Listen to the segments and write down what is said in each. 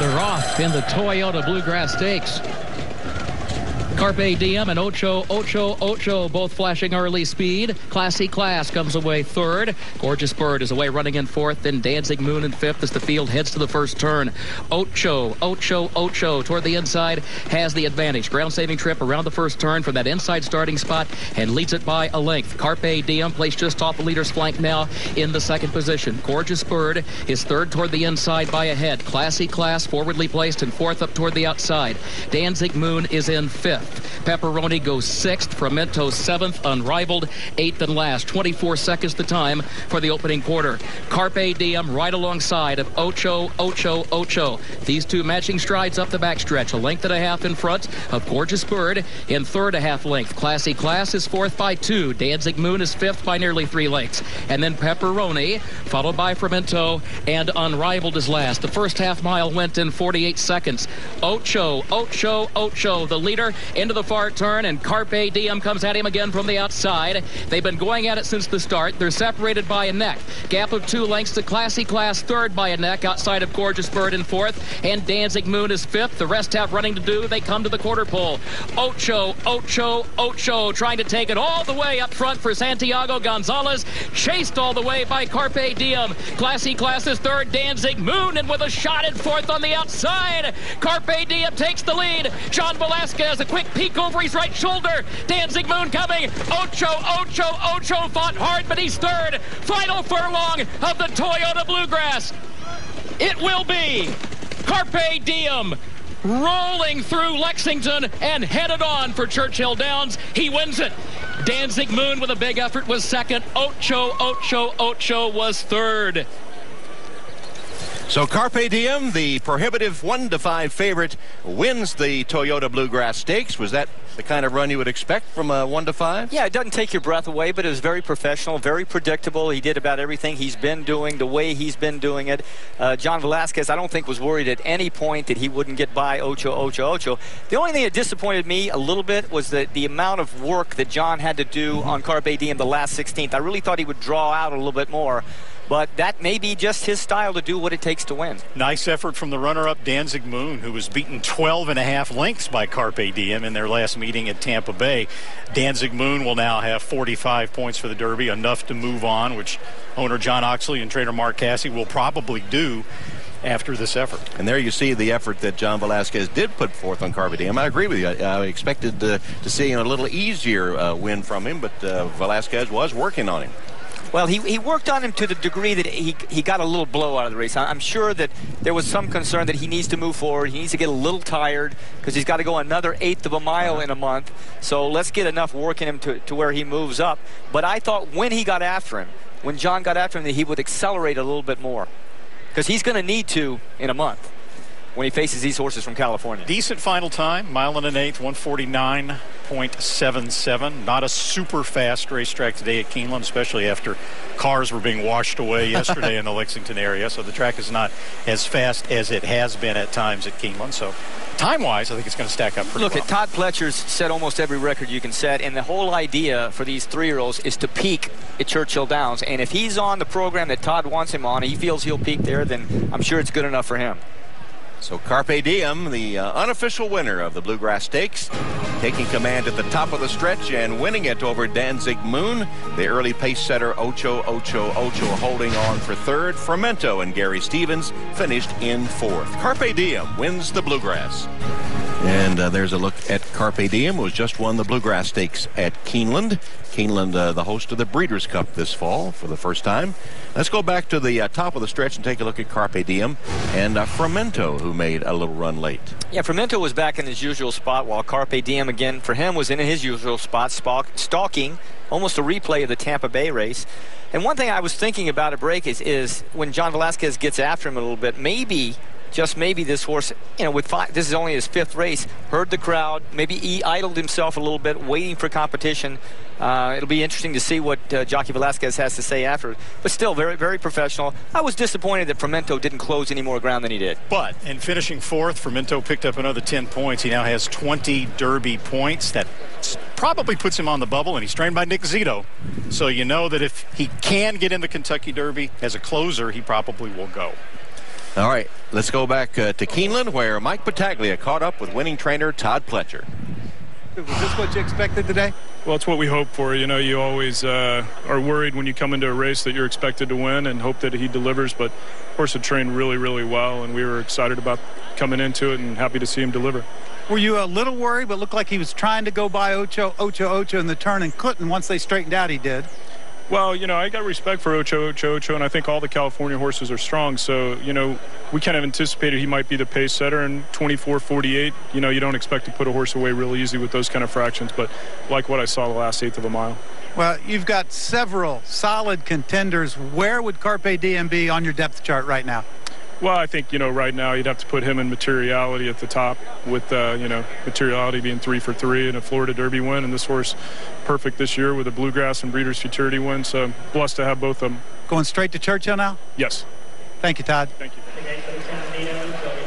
are off in the Toyota Bluegrass Stakes. Carpe Diem and Ocho Ocho Ocho both flashing early speed. Classy Class comes away third. Gorgeous Bird is away running in fourth. Then Danzig Moon in fifth as the field heads to the first turn. Ocho Ocho Ocho toward the inside has the advantage. Ground-saving trip around the first turn from that inside starting spot and leads it by a length. Carpe Diem placed just off the leader's flank now in the second position. Gorgeous Bird is third toward the inside by a head. Classy Class forwardly placed in fourth up toward the outside. Danzig Moon is in fifth. Pepperoni goes sixth. Fremento seventh. Unrivaled eighth and last. 24 seconds the time for the opening quarter. Carpe Diem right alongside of Ocho Ocho Ocho. These two matching strides up the backstretch. A length and a half in front of Gorgeous Bird in third, a half length. Classy Class is fourth by 2. Danzig Moon is fifth by nearly 3 lengths. And then Pepperoni, followed by Fremento, and Unrivaled is last. The first half mile went in 48 seconds. Ocho Ocho Ocho, the leader, into the far turn, and Carpe Diem comes at him again from the outside. They've been going at it since the start. They're separated by a neck. Gap of 2 lengths to Classy Class third by a neck outside of Gorgeous Bird in fourth, and Danzig Moon is fifth. The rest have running to do. They come to the quarter pole. Ocho Ocho Ocho trying to take it all the way up front for Santiago Gonzalez, chased all the way by Carpe Diem. Classy Class is third. Danzig Moon and with a shot in fourth on the outside. Carpe Diem takes the lead. John Velazquez, a quick peek over his right shoulder. Danzig Moon coming. Ocho Ocho Ocho fought hard, but he's third. Final furlong of the Toyota Bluegrass. It will be Carpe Diem rolling through Lexington and headed on for Churchill Downs. He wins it. Danzig Moon with a big effort was second. Ocho Ocho Ocho was third. So Carpe Diem, the prohibitive 1-5 favorite, wins the Toyota Bluegrass Stakes. Was that the kind of run you would expect from a 1-5? Yeah, it doesn't take your breath away, but it was very professional, very predictable. He did about everything he's been doing, the way he's been doing it. John Velazquez, I don't think, was worried at any point that he wouldn't get by Ocho Ocho Ocho. The only thing that disappointed me a little bit was the amount of work that John had to do on Carpe Diem the last 16th. I really thought he would draw out a little bit more. But that may be just his style to do what it takes to win. Nice effort from the runner-up Danzig Moon, who was beaten 12.5 lengths by Carpe Diem in their last meeting at Tampa Bay. Danzig Moon will now have 45 points for the Derby, enough to move on, which owner John Oxley and trainer Mark Casse will probably do after this effort. And there you see the effort that John Velazquez did put forth on Carpe Diem. I agree with you. I expected to see a little easier win from him, but Velazquez was working on him. Well, he worked on him to the degree that he got a little blow out of the race. I'm sure that there was some concern that he needs to move forward. He needs to get a little tired because he's got to go another 1/8 of a mile in a month. So let's get enough work in him to where he moves up. But I thought when he got after him, when John got after him, that he would accelerate a little bit more because he's going to need to in a month when he faces these horses from California. Decent final time, 1 1/8, 149.77. Not a super fast racetrack today at Keeneland, especially after cars were being washed away yesterday in the Lexington area. So the track is not as fast as it has been at times at Keeneland. So time-wise, I think it's going to stack up pretty well. Look, at Todd Pletcher's set almost every record you can set, and the whole idea for these 3-year-olds is to peak at Churchill Downs. And if he's on the program that Todd wants him on, he feels he'll peak there, then I'm sure it's good enough for him. So Carpe Diem, the unofficial winner of the Bluegrass Stakes, taking command at the top of the stretch and winning it over Danzig Moon. The early pace setter Ocho Ocho Ocho holding on for third. Fremento and Gary Stevens finished in fourth. Carpe Diem wins the Bluegrass. And there's a look at Carpe Diem, who has just won the Bluegrass Stakes at Keeneland. Keeneland, the host of the Breeders' Cup this fall for the first time. Let's go back to the top of the stretch and take a look at Carpe Diem and Fremento, who made a little run late. Yeah, Fremento was back in his usual spot, while Carpe Diem, again, for him, was in his usual spot, stalking, almost a replay of the Tampa Bay race. And one thing I was thinking about at break is when John Velazquez gets after him a little bit, maybe, just maybe, this horse, with this is only his 5th race, heard the crowd, maybe he idled himself a little bit, waiting for competition. It'll be interesting to see what Jockey Velazquez has to say after. But still, very, very professional. I was disappointed that Fremento didn't close any more ground than he did. But in finishing 4th, Fremento picked up another 10 points. He now has 20 Derby points. That probably puts him on the bubble, and he's trained by Nick Zito. So you know that if he can get in the Kentucky Derby as a closer, he probably will go. All right, let's go back to Keeneland, where Mike Battaglia caught up with winning trainer Todd Pletcher. Was this what you expected today? Well, it's what we hope for. You know, you always are worried when you come into a race that you're expected to win and hope that he delivers. But, of course, it trained really, really well, and we were excited about coming into it and happy to see him deliver. Were you a little worried, but looked like he was trying to go by Ocho Ocho in the turn and couldn't? Once they straightened out, he did. Well, you know, I got respect for Ocho Ocho, and I think all the California horses are strong. So, you know, we kind of anticipated he might be the pace setter in 24-48. You know, you don't expect to put a horse away real easy with those kind of fractions, but like what I saw the last eighth of a mile. Well, you've got several solid contenders. Where would Carpe Diem be on your depth chart right now? Well, I think, you know, right now you'd have to put him in Materiality at the top with, you know, Materiality being 3 for 3 and a Florida Derby win. And this horse perfect this year with a Bluegrass and Breeders' Futurity win. So blessed to have both of them. Going straight to Churchill now? Yes. Thank you, Todd. Thank you.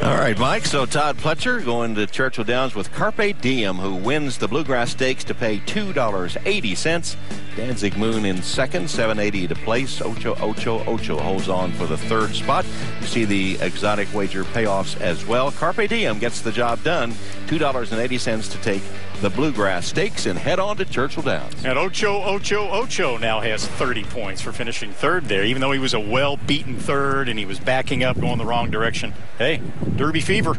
All right, Mike. So Todd Pletcher going to Churchill Downs with Carpe Diem, who wins the Bluegrass Stakes to pay $2.80. Danzig Moon in second, $7.80 to place. Ocho Ocho Ocho holds on for the third spot. You see the exotic wager payoffs as well. Carpe Diem gets the job done. $2.80 to take the Bluegrass Stakes and head on to Churchill Downs. And Ocho Ocho Ocho now has 30 points for finishing third there, even though he was a well-beaten third and he was backing up, going the wrong direction. Hey, Derby fever.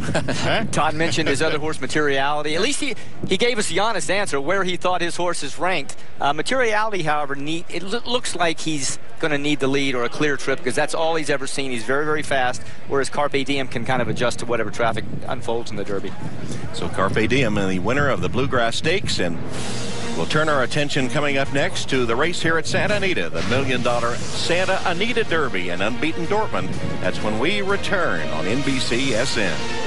Huh? Todd mentioned his other horse, Materiality. At least he gave us the honest answer where he thought his horse is ranked. Materiality, however, it looks like he's going to need the lead or a clear trip because that's all he's ever seen. He's very, very fast, whereas Carpe Diem can kind of adjust to whatever traffic unfolds in the Derby. So Carpe Diem, the winner of the Bluegrass Stakes, and we'll turn our attention coming up next to the race here at Santa Anita, the $1 million Santa Anita Derby and Unbeaten Dortmund. That's when we return on NBC SN.